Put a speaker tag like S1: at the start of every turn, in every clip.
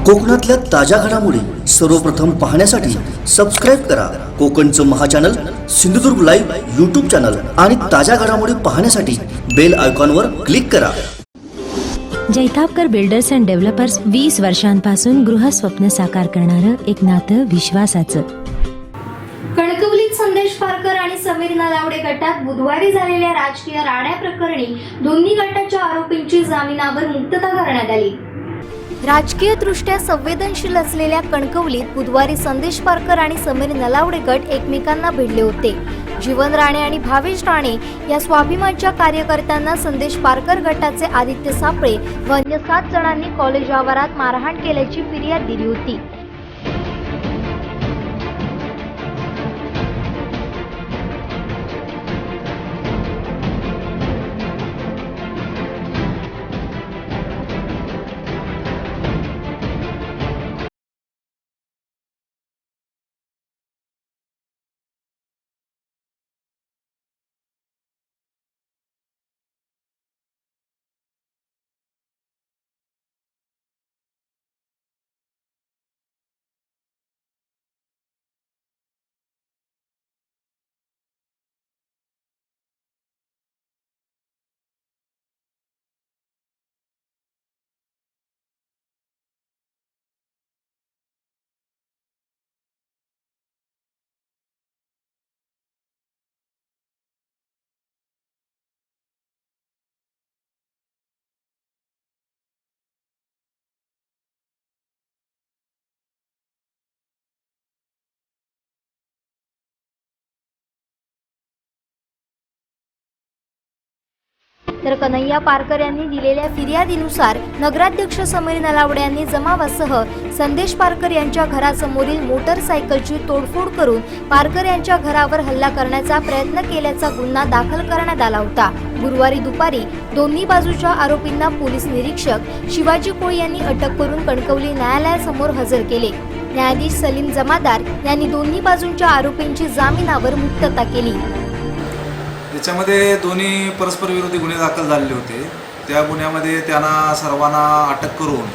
S1: कोकणातल्या ताज्या घडामोडी सर्वप्रथम पाहण्यासाठी सबस्क्राइब करा कोकणचं महाचॅनल सिंधुदुर्ग लाईव्ह यूट्यूब चॅनल आणि ताज्या घडामोडी पाहण्यासाठी बेल आयकॉनवर क्लिक करा।
S2: जैतापकर बिल्डर्स अँड डेव्हलपर्स 20 वर्षांपासून गृहस्वप्न साकार करणारं एक नातं विश्वासाचं।
S3: कणकवलीत संदेश पारकर आणि समीर नलावडे गटात बुधवारी झालेल्या राजकीय राड्या प्रकरणी दोन्ही गटाच्या आरोपींची जामिनावर मुक्तता करण्यात आली। राजकीय दृष्ट्या संवेदनशील असलेल्या कणकवलीत बुधवारी संदेश पारकर आणि समीर नलावडे गट एकमेकांना भिडले होते। जीवन राणे आणि भावेश राणे या स्वाभिमानच्या कार्यकर्त्यांना संदेश पारकर गटाचे आदित्य सापळे व अन्य 7 जणांनी कॉलेज आवारात मारहाण केल्याची फिर्याद दिली होती। तर कन्हैया पारकर यांनी दिलेल्या फिर्यादीनुसार नगराध्यक्ष समीर नलावडे यांनी जमावासह संदेश पारकर यांच्या घरासमोरील मोटरसायकलची तोडफोड करून पारकर यांच्या घरावर हल्ला करण्याचा प्रयत्न केल्याचा गुन्हा दाखल करण्यात आला होता। गुरुवारी दुपारी दोन्ही बाजूच्या आरोपींना पोलीस निरीक्षक शिवाजी कोळी यांनी अटक करून कणकवली न्यायालयासमोर हजर केले। न्यायाधीश सलीम जमादार यांनी दोन्ही बाजूंच्या आरोपींची जामिनावर मुक्तता केली।
S4: त्याच्यामध्ये दोन्ही परस्पर विरोधी गुन्हे दाखल झालेले होते। त्या गुन्ह्यामध्ये त्यांना सर्वांना अटक करून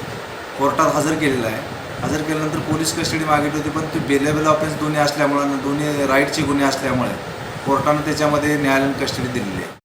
S4: कोर्टात हजर केलेलं आहे। हजर केल्यानंतर पोलीस कस्टडी मागितली होती, पण ती बेलेबल ऑफेन्स दोन्ही असल्यामुळे दोन्ही राईटचे गुन्हे असल्यामुळे कोर्टाने त्याच्यामध्ये न्यायालयीन कस्टडी दिलेली आहे।